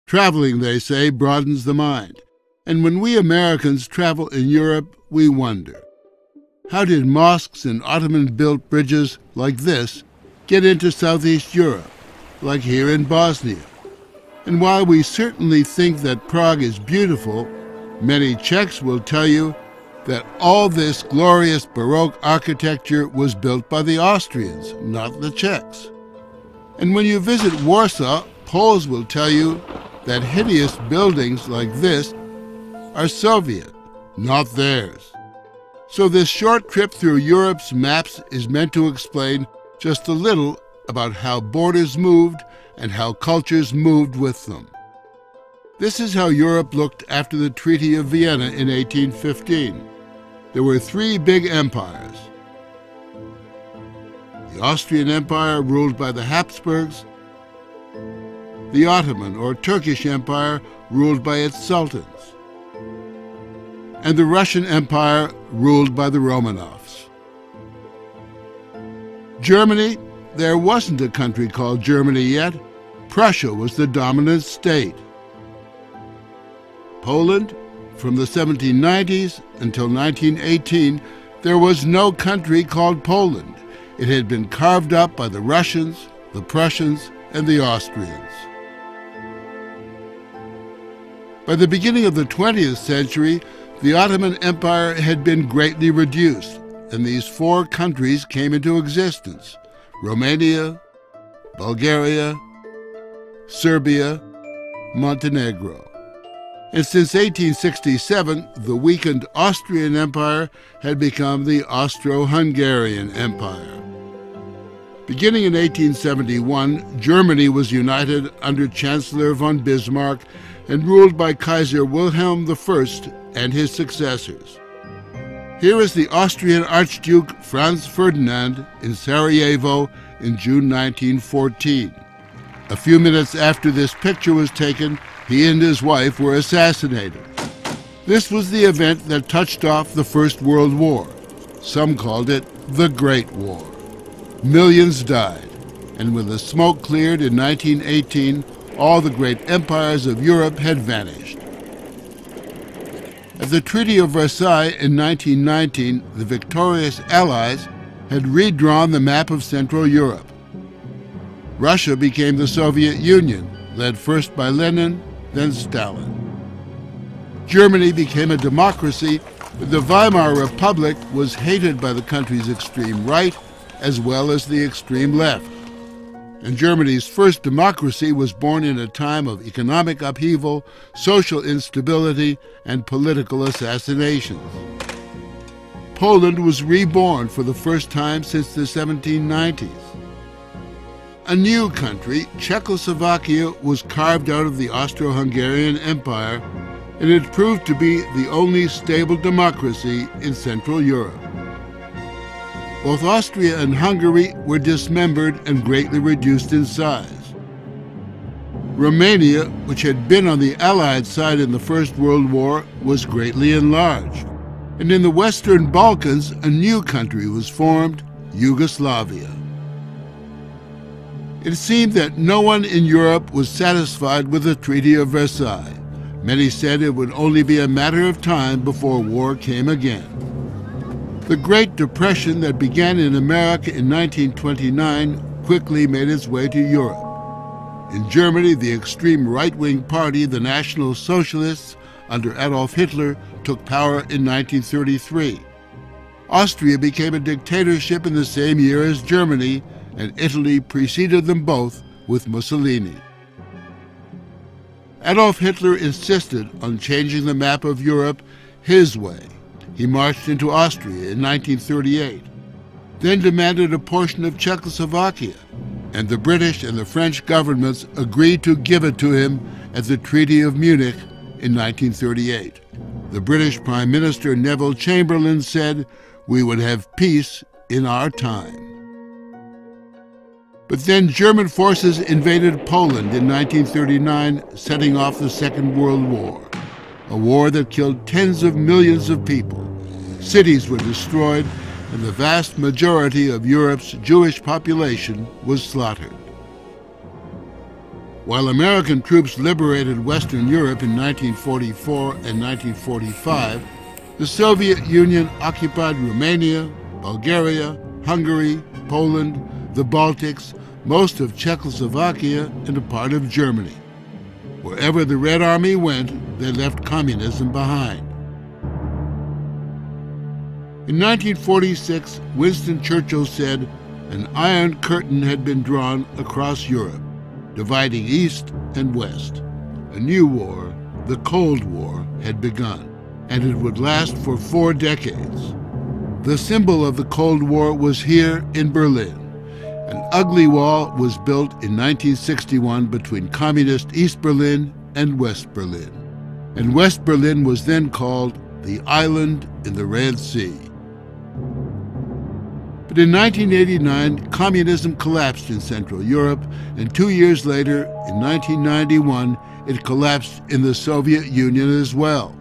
Traveling, they say, broadens the mind. And when we Americans travel in Europe, we wonder, how did mosques and Ottoman-built bridges like this get into Southeast Europe, like here in Bosnia? And while we certainly think that Prague is beautiful, many Czechs will tell you that all this glorious Baroque architecture was built by the Austrians, not the Czechs. And when you visit Warsaw, Poles will tell you that hideous buildings like this are Soviet, not theirs. So this short trip through Europe's maps is meant to explain just a little about how borders moved and how cultures moved with them. This is how Europe looked after the Treaty of Vienna in 1815. There were three big empires. The Austrian Empire, ruled by the Habsburgs, the Ottoman or Turkish Empire, ruled by its sultans, and the Russian Empire, ruled by the Romanovs. Germany, there wasn't a country called Germany yet. Prussia was the dominant state. Poland, from the 1790s until 1918, there was no country called Poland. It had been carved up by the Russians, the Prussians, and the Austrians. By the beginning of the 20th century, the Ottoman Empire had been greatly reduced, and these four countries came into existence: Romania, Bulgaria, Serbia, Montenegro. And since 1867, the weakened Austrian Empire had become the Austro-Hungarian Empire. Beginning in 1871, Germany was united under Chancellor von Bismarck and ruled by Kaiser Wilhelm I and his successors. Here is the Austrian Archduke Franz Ferdinand in Sarajevo in June 1914. A few minutes after this picture was taken, he and his wife were assassinated. This was the event that touched off the First World War. Some called it the Great War. Millions died, and when the smoke cleared in 1918, all the great empires of Europe had vanished. At the Treaty of Versailles in 1919, the victorious Allies had redrawn the map of Central Europe. Russia became the Soviet Union, led first by Lenin, then Stalin. Germany became a democracy, but the Weimar Republic was hated by the country's extreme right as well as the extreme left. And Germany's first democracy was born in a time of economic upheaval, social instability, and political assassinations. Poland was reborn for the first time since the 1790s. A new country, Czechoslovakia, was carved out of the Austro-Hungarian Empire, and it proved to be the only stable democracy in Central Europe. Both Austria and Hungary were dismembered and greatly reduced in size. Romania, which had been on the Allied side in the First World War, was greatly enlarged. And in the Western Balkans, a new country was formed, Yugoslavia. It seemed that no one in Europe was satisfied with the Treaty of Versailles. Many said it would only be a matter of time before war came again. The Great Depression that began in America in 1929 quickly made its way to Europe. In Germany, the extreme right-wing party, the National Socialists, under Adolf Hitler, took power in 1933. Austria became a dictatorship in the same year as Germany, and Italy preceded them both with Mussolini. Adolf Hitler insisted on changing the map of Europe his way. He marched into Austria in 1938, then demanded a portion of Czechoslovakia, and the British and the French governments agreed to give it to him at the Treaty of Munich in 1938. The British Prime Minister Neville Chamberlain said, "We would have peace in our time." But then German forces invaded Poland in 1939, setting off the Second World War, a war that killed tens of millions of people. Cities were destroyed, and the vast majority of Europe's Jewish population was slaughtered. While American troops liberated Western Europe in 1944 and 1945, the Soviet Union occupied Romania, Bulgaria, Hungary, Poland, the Baltics, most of Czechoslovakia, and a part of Germany. Wherever the Red Army went, they left communism behind. In 1946, Winston Churchill said an iron curtain had been drawn across Europe, dividing East and West. A new war, the Cold War, had begun, and it would last for 4 decades. The symbol of the Cold War was here in Berlin. An ugly wall was built in 1961 between communist East Berlin and West Berlin. And West Berlin was then called the island in the Red Sea. But in 1989, communism collapsed in Central Europe, and 2 years later, in 1991, it collapsed in the Soviet Union as well.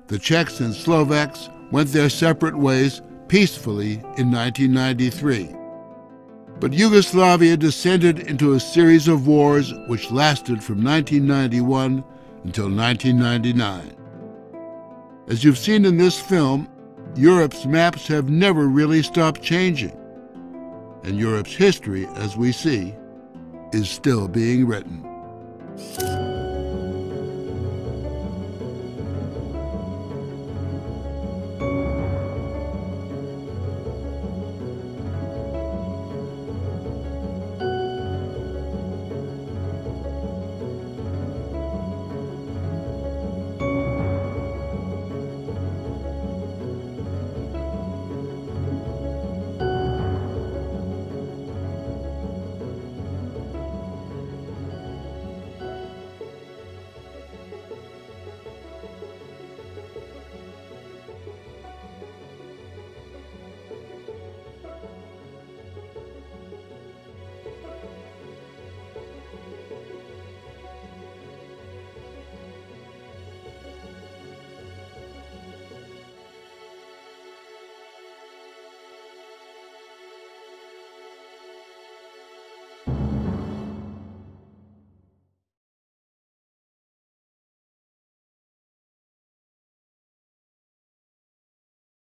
The Czechs and Slovaks went their separate ways peacefully in 1993. But Yugoslavia descended into a series of wars which lasted from 1991 until 1999. As you've seen in this film, Europe's maps have never really stopped changing. And Europe's history, as we see, is still being written.